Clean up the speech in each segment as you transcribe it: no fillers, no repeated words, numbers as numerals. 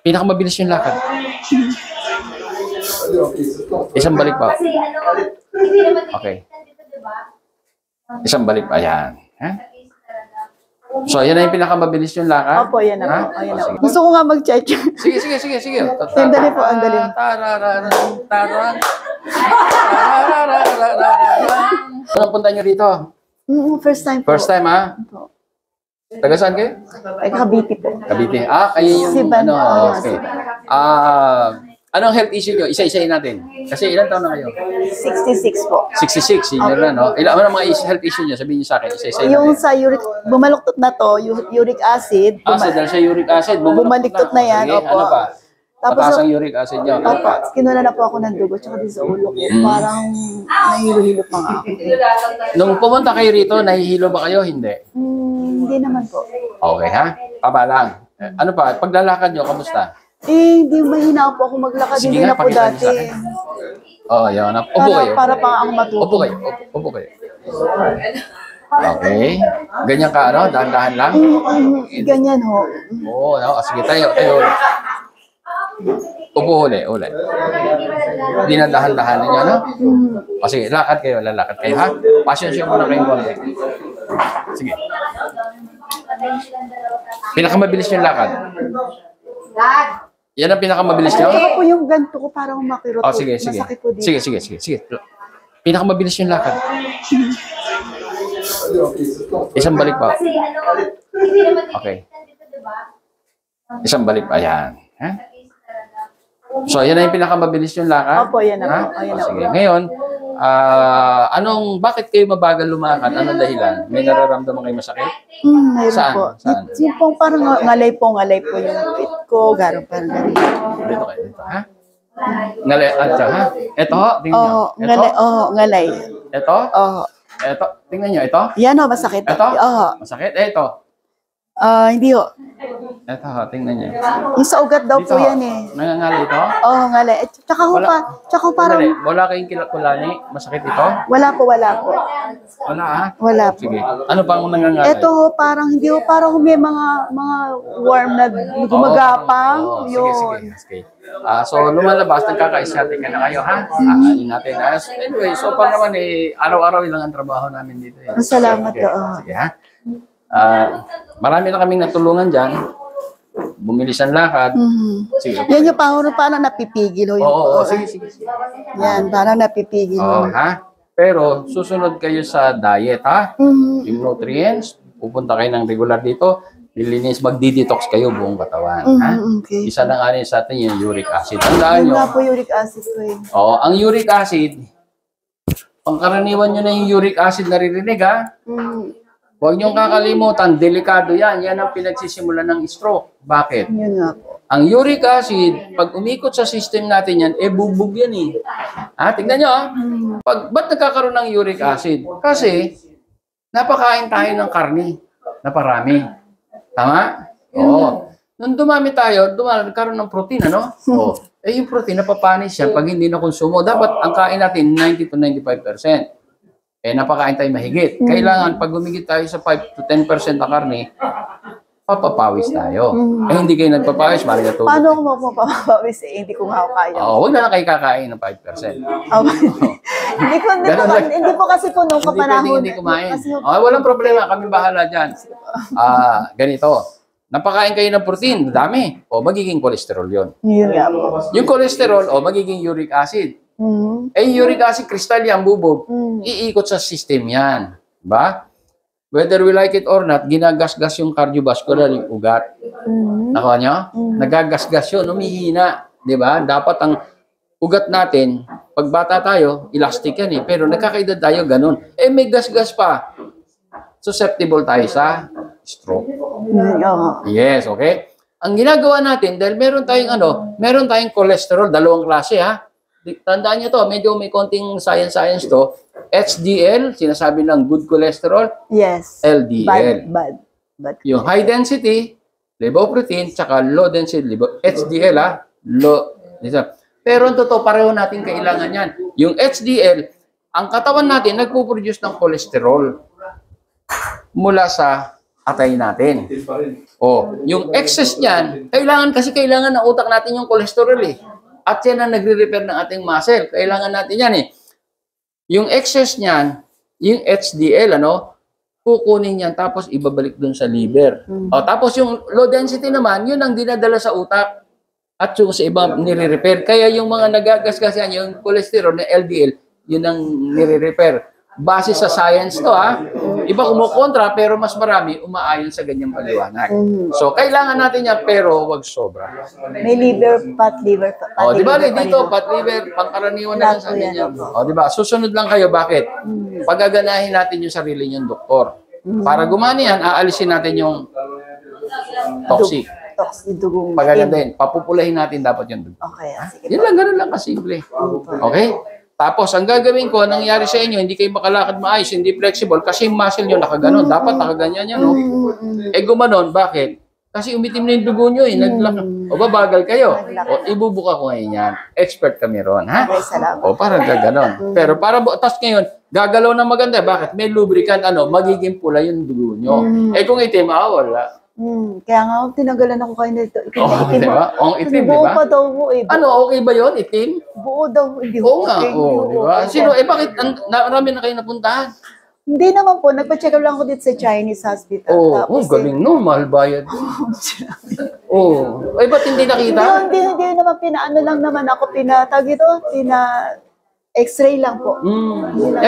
Pinakamabilis yung lakad. Isang balik pa. Okay. Isang balik pa. Ayan. So, yan na yung pinakamabilis yung lakad? Opo, yan na po. Ayan na. Gusto ko nga mag-check. Sige. Andali po, andali. Anong punta nyo rito? First time po. First time, ha? Taga saan kayo? Ay, Cavite po. Cavite. Kayo yung, Si Ban. okay. Anong health issue nyo? Isa-isayin natin. Kasi ilan taon na kayo? 66 po. 66, senior na, no? Ano mga health issue nyo? Sabihin nyo sa akin, isa-isayin Yung natin. sa uric, bumaluktot na to, uric acid. So dahil sa uric acid, Bumaliktot na yan, Sige, opo. ano pa? Tapos, Mataas ang uric acid nyo. opo, kinula na po ako ng dugo, tsaka din sa ulo ko. Parang nahihilo-hilo pa nga ako. Nung pumunta kayo rito, nahihilo ba kayo? Hindi. Hindi naman po. Okay, ha? Taba lang. Ano pa? Paglalakad nyo, kamusta? Hindi mahina po ako maglakad. Sige Hindi nga, na po pakita niyo dati. sa akin. Yun. Upo kayo. Para pang ang matuto. Upo kayo. Upo kayo. Okay. Ganyan ka, ano? Dahan-dahan lang? Ganyan ho. Oo, no? Sige, tayo. Upo uli. Hindi na dahan-dahan ninyo, no? Sige, lalakad kayo, ha? Pasensya muna kayo konti. Sige. Pinakamabilis yung lakad. Yan ang pinakamabilis nyo? Ito po yung ganito ko parang makirot. Sige. Masakit po dito. Sige. Pinakamabilis yung lakad. Isang balik pa. Okay. Isang balik pa. Ayan. So, yan na yung pinakamabilis yung lakad? Opo, yan na po. Sige. Ngayon, bakit kayo mabagal lumakad? Anong dahilan? May nararamdaman kayo masakit? Mayroon Saan? po. Saan? Yung pong parang ngalay po yung pit ko. Garang parang ngalay. Dito kayo. Ha? Ngalay. Ha? Ito ho? Tingnan nyo. Ngalay. Ito? Oo. Ito? Tingnan nyo. Ito? Yan ho, masakit. Ito? Oo. Masakit? Ito? Hindi ho. Ito ho. Tingnan nyo. Yung sa ugat daw Dito po ho. yan eh. Nangangalay ito? Oo, ngalay. Tsaka ho pa. Tsaka ho parang. Sandali. Wala kayong kulani? Masakit ito? Wala po. Wala ha? Wala po. Sige. Ano pa ang nangangalay? Ito ho, parang hindi ho, parang may mga warm na gumagapang. Yun. Sige. So, lumalabas, nagkaka-sciatic na kayo, ha? Alin natin. Anyway, so pa naman araw-araw lang ang trabaho namin dito. Salamat Okay. po. Sige, ha? Marami na kaming natulungan dyan. Bumilis ang lakad. Sige. Yan yung parang napipigil ho. Oo, sige. Yan, parang napipigil ho. Ha? Pero, susunod kayo sa diet, ha? Yung nutrients, pupunta kayo ng regular dito, nilinis, magdi-detox kayo buong katawan. Ha? Okay. Isa lang anin sa atin yung uric acid. Tandaan Yun nyo. nga po uric acid ko eh. Ang uric acid, pangkaraniwan nyo na yung uric acid naririnig, ha? Huwag niyong kakalimutan, delikado yan. Yan ang pinagsisimulan ng stroke. Bakit? Yun nga po. Ang uric acid, pag umikot sa system natin yan, bubog yan eh. Tignan nyo, ba't nagkakaroon ng uric acid? Kasi, napakain tayo ng karni na parami. Tama? Oo. Nung dumami tayo, nagkaroon ng protein, ano? Yung protein, napapanis yan pag hindi na konsumo. Dapat ang kain natin 90 to 95%. Napakain tayo mahigit. Kailangan, pag humigit tayo sa 5 to 10% na karne, papapawis tayo. Hindi kayo nagpapawis, mali na tulog. Paano ako mapapawis eh? Hindi ko nga kaya. Huwag na kayo kakain ng 5%. Hindi po kasi po nung kapanahon. Hindi kumain. Walang problema, kami bahala dyan. Ganito. Napakain kayo ng protein, dami. Magiging cholesterol yun. Yun nga po. Yung cholesterol, magiging uric acid. Uric acid, kristal yan, bubog. Iikot sa system yan. Diba? Whether we like it or not, ginagasgas yung cardiovascular, yung ugat. Nakuha nyo? Nagagasgas yun, umihina. Diba? Dapat ang ugat natin, pag bata tayo, elastic yan eh. Pero nagkakaedad tayo, ganun. May gasgas pa. Susceptible tayo sa stroke. Yes, okay? Ang ginagawa natin, dahil meron tayong cholesterol, dalawang klase ha. Tandaan nyo to, medyo may konting science to. HDL, sinasabi ng good cholesterol. Yes. LDL. Bad. Yung high density, lipoprotein, tsaka low density, HDL ha. Low. Pero ang totoo, pareho natin kailangan yan. Yung HDL, ang katawan natin nagpo-produce ng cholesterol mula sa atayin natin. O, yung excess niyan, kailangan ng utak natin yung cholesterol eh. At yan ang nagre-repair ng ating muscle. Kailangan natin yan eh. Yung excess niyan, yung HDL, kukunin yan tapos ibabalik dun sa liver. O, tapos yung low density naman, yun ang dinadala sa utak. At yung sa ibang nire-repair. Kaya yung mga nagagasgas yan, yung cholesterol na LDL, yun ang nire-repair. Base sa science to, ha? Iba kumukontra, pero mas marami umaayon sa ganyang paliwanag. So, kailangan natin yan, pero wag sobra. May fat liver. O, di ba, dito, fat liver, pangkaraniwan na lang sa atin yan. O, di ba, susunod lang kayo, bakit? Pagaganahin natin yung sarili niyong doktor. Para gumana yan, aalisin natin yung toxic. Dugong Pagagandahin, papupulahin natin dapat yung dugo. Okay, sige. Yun lang, ganun lang kasimple. Okay? Tapos, ang gagawin ko, nangyari sa inyo, hindi kayo makalakad maayos, hindi flexible, kasi yung muscle nyo nakaganon. Dapat nakaganyan yan, no? Eh, gumanon, bakit? Kasi umitim na yung dugo nyo, eh. O babagal kayo. O, ibubuka ko ngayon yan. Expert kami ron, ha? Okay, salamat. O, parang gaganon. Pero para, tapos ngayon, gagalaw na maganda. Bakit? May lubricant, magiging pula yung dugo nyo. Eh, kung itim, wala. Kaya nga, tinanggalan ako kayo nito. Di ba? Ang itim, di Buo ba? pa daw po eh. Okay ba yun? Itim? Buo daw. Hindi Oo nga, okay. di ba? Sino, bakit marami na kayo napuntahan? Hindi naman po. Nagpa-check up lang ako dito sa Chinese hospital. Galing no, mahal bayad. Ba't hindi nakita? Hindi naman pinaano lang naman ako. X-ray lang po.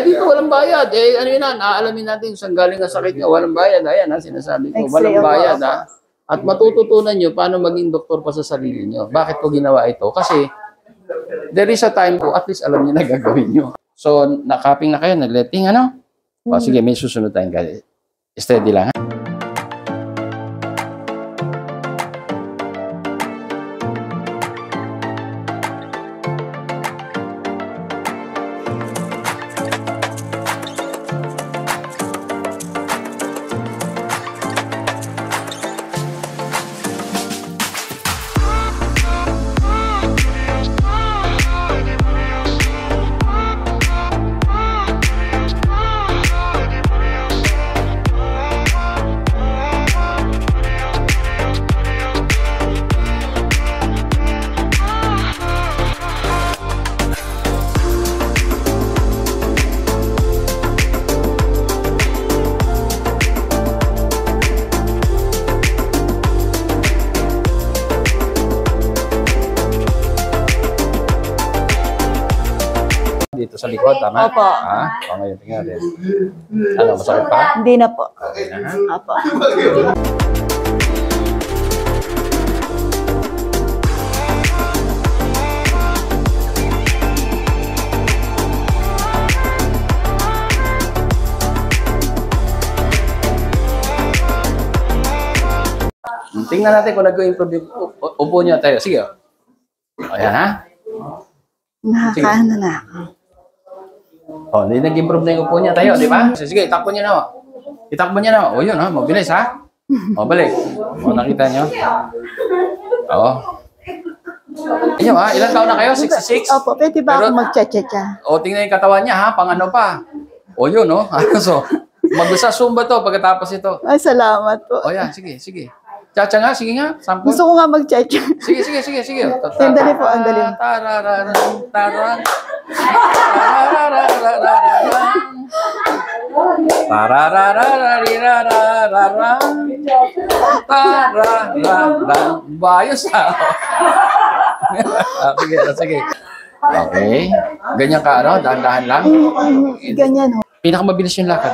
Dito walang bayad. Ano yun aalamin natin kung saan galing ang sakit nyo. Walang bayad. Ayan sinasabi ko. Walang bayad At matututunan nyo paano maging doktor pa sa sarili nyo. Bakit ko ginawa ito? Kasi there is a time po, at least alam nyo na gagawin nyo. So, nakaping na kayo, nagletting, sige, may susunod tayong guys. Steady lang, ha? Dito sa likod, tama? Opo. Ngayon, tingnan natin. Masakit pa? Hindi na po. Okay na, ha? Opo. Tingnan natin kung nag-improve yung upo niya tayo. Sige. Ayan, ha? Nakakaano na. Hindi nag-improve na yung upo niya tayo, di ba? Sige, itakbo niya na. Itakbo niya na. Yun, mabilis, ha? Balik. Nakita niyo? Inyo, ilan taon na kayo? 66? Opo, pwede ba ako mag-cha-cha-cha? Tingnan yung katawan niya, ha? Pang ano pa? Yun, So, mag-usa zumba to pagkatapos ito. Ay, salamat po. Yan, sige. Chacha nga, sige nga. Sample. Gusto ko nga mag-cha-cha. Sige. Andali po, andali. Bayos na. Sige. Okay. Ganyan ka, dahan-dahan lang. Ganyan ho. Pinakamabilis yung lakad.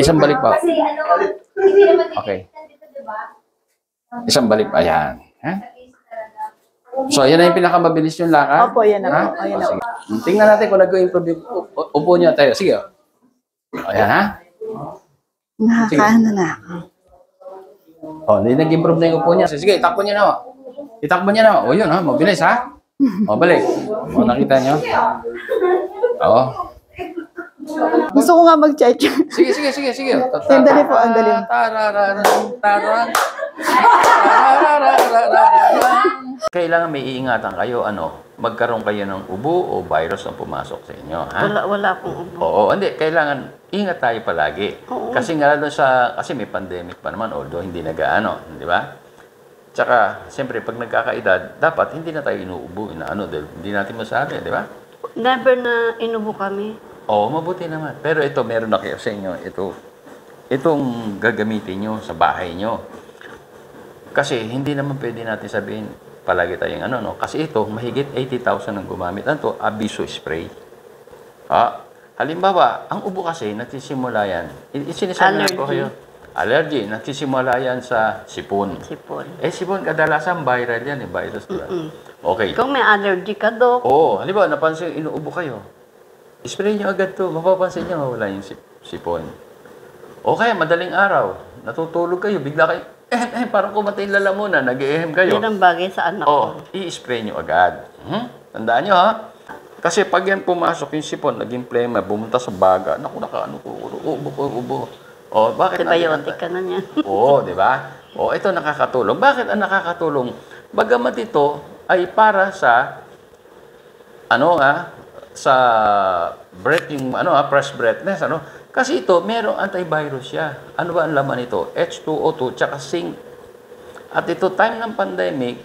Isang balik pa. Okay. Isang balik pa. Ayan. So, yan na yung pinakamabilis yung lakad. Opo, yan na po. Sige. Tingnan natin kung nag-improve yung upo niya tayo. Sige. Ayan, ha? Nakakaano na. Hindi nag-improve na yung upo niya. Sige, itakbo niya na. Yun, mabilis, ha? Balik. Nakita niyo? Gusto ko nga mag-cha-cha. Sige. Andali po, andali. kailangan may iingatan kayo, magkaroon kayo ng ubo o virus na pumasok sa inyo. Ha? Wala akong ubo. Oo, hindi. Kailangan, ingat tayo palagi. Oo. Kasi nga lalo kasi may pandemic pa naman, although hindi nag-ano, di ba? Tsaka, siyempre, pag nagkakaedad, dapat hindi na tayo inuubo, dahil hindi natin masabi, di ba? Never na inubo kami. Oo, mabuti naman. Pero ito, meron na kayo sa inyo. Itong gagamitin nyo sa bahay nyo. Kasi, hindi naman pwede natin sabihin, palagi tayong Kasi ito, mahigit 80,000 ang gumamit. Ano to? Abiso spray. Halimbawa, ang ubo kasi, nagsisimula yan. Sinisabi ko kayo. Allergy. Nagsisimula yan sa sipon. Sipon, kadalasan viral yan. Virus. Okay. Kung may allergy ka, Dok. Oo. Halimbawa, napansin, inuubo kayo. Spray nyo agad to. Mapapansin nyo, mawala yung sipon. O kaya, madaling araw, natutulog kayo, bigla kayo, parang kumatay lalamunan, nag-ehem kayo. Yan ang bagay sa anak ko. I-spray nyo agad. Tandaan nyo, ha? Kasi pag yan pumasok yung sipon, naging plema, bumunta sa baga, naku, ubo. Bakit antibiotic ka na niyan. Oo, di ba? Ito nakakatulong. Bakit ang nakakatulong? Bagamat ito ay para sa, sa breath, yung, fresh breathness, Kasi ito, merong antivirus siya. Ano ba ang laman ito? H2O2, tsaka zinc. At ito, time ng pandemic,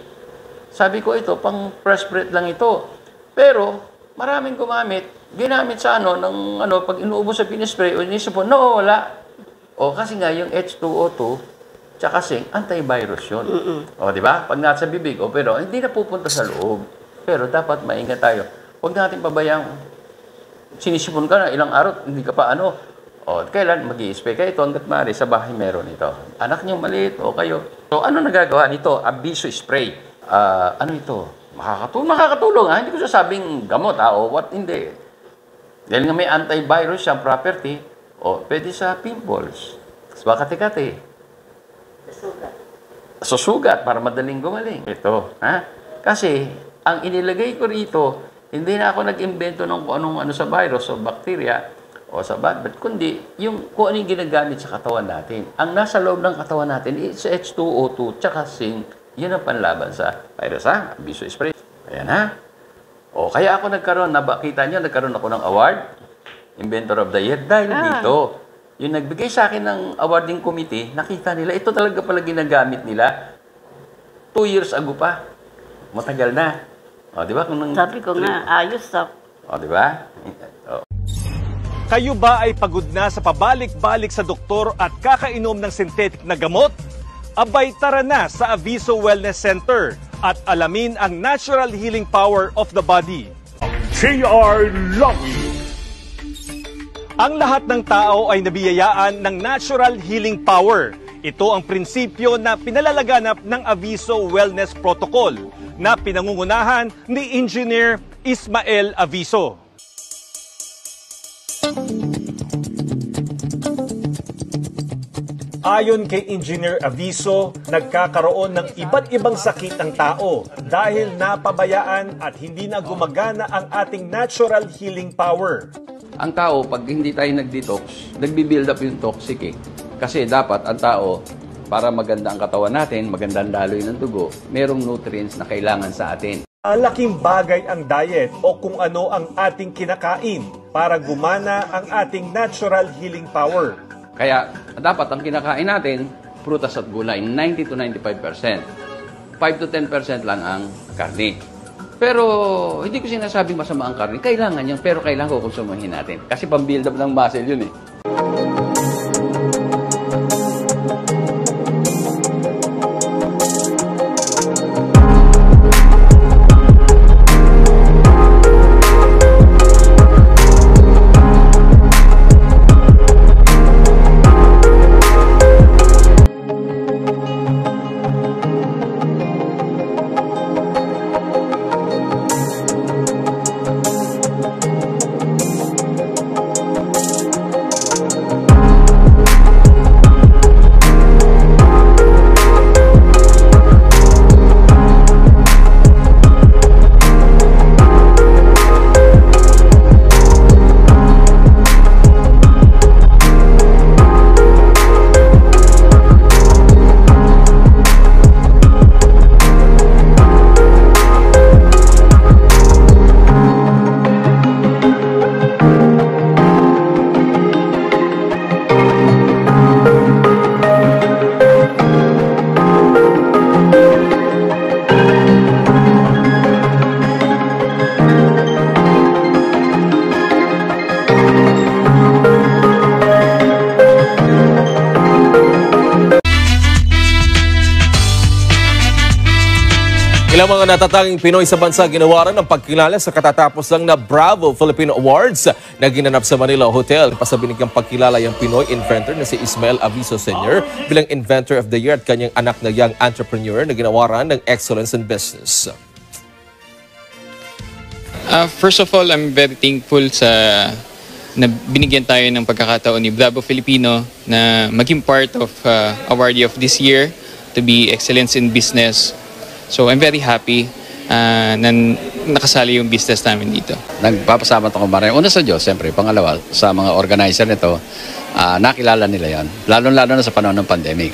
sabi ko ito, pang fresh breath lang ito. Pero, maraming gumamit. Ginamit sa pag inuubos sa pinispray, o inisipon, wala. Kasi nga, yung H2O2, tsaka zinc, antivirus yun. Di ba? Pag nasa bibig, pero hindi na pupunta sa loob. Pero dapat maingat tayo. Huwag natin pabayang sinisipon ka na ilang araw, hindi ka pa kailan mag-i-spray kayo ito hanggat maaari sa bahay meron ito. Anak niyo maliit o kayo. So, ano nagagawa nito? Abiso spray. Ano ito? Makakatulong. Hindi ko sasabing gamot o what, hindi. Dahil nga may antivirus siyang property, pwede sa pimples. Sa kati-kati. Sa sugat para madaling gumaling. Ito. Kasi, ang inilagay ko rito, hindi na ako nag-imbento ng kung anong sa virus o bacteria, o sa bad, kundi kung ano yung ginagamit sa katawan natin. Ang nasa loob ng katawan natin is H2O2 tsaka zinc. Yan ang panlaban sa virus, Abiso spray. Ayan, kaya ako nakita niyo, nagkaroon ako ng award, Inventor of the Year, dahil dito. Yung nagbigay sa akin ng awarding committee, nakita nila, ito talaga pala ginagamit nila 2 years ago pa. Matagal na. Di ba? Sabi ko nga, ayos di ba? Kayo ba ay pagod na sa pabalik-balik sa doktor at kakainom ng synthetic na gamot? Abay tara na sa Aviso Wellness Center at alamin ang natural healing power of the body. TR Love. Ang lahat ng tao ay nabiyayaan ng natural healing power. Ito ang prinsipyo na pinalalaganap ng Aviso Wellness Protocol na pinangungunahan ni Engineer Ismael Aviso. Ayon kay Engineer Aviso, nagkakaroon ng iba't ibang sakit ang tao dahil napabayaan at hindi na gumagana ang ating natural healing power. Ang tao, pag hindi tayo nag-detox, nagbi-build up yung toxic Kasi dapat ang tao, para maganda ang katawan natin, maganda ang daloy ng dugo, merong nutrients na kailangan sa atin. Malaking bagay ang diet o kung ano ang ating kinakain para gumana ang ating natural healing power. Kaya dapat ang kinakain natin, prutas at gulay, 90 to 95%. 5 to 10% lang ang karne. Pero hindi ko sinasabing masama ang karne. Kailangan yan, pero kailangan ko konsumihin natin. Kasi pang-build up ng muscle yun Ilang mga natatanging Pinoy sa bansa ginawaran ng pagkilala sa katatapos lang na Bravo Filipino Awards na ginanap sa Manila Hotel. Pasabinigyang pagkilala yung Pinoy inventor na si Ismael Aviso Sr. bilang Inventor of the Year at kanyang anak na young entrepreneur na ginawaran ng Excellence in Business. First of all, I'm very thankful na binigyan tayo ng pagkakataon ni Bravo Filipino na maging part of awardee of this year to be Excellence in Business. So I'm very happy na nakasali yung business namin dito. Nagpapasalamat ako maraming. Una sa Diyos, siyempre. Pangalawa, sa mga organizer nito, nakilala nila yan. Lalo-lalo na sa panahon ng pandemic.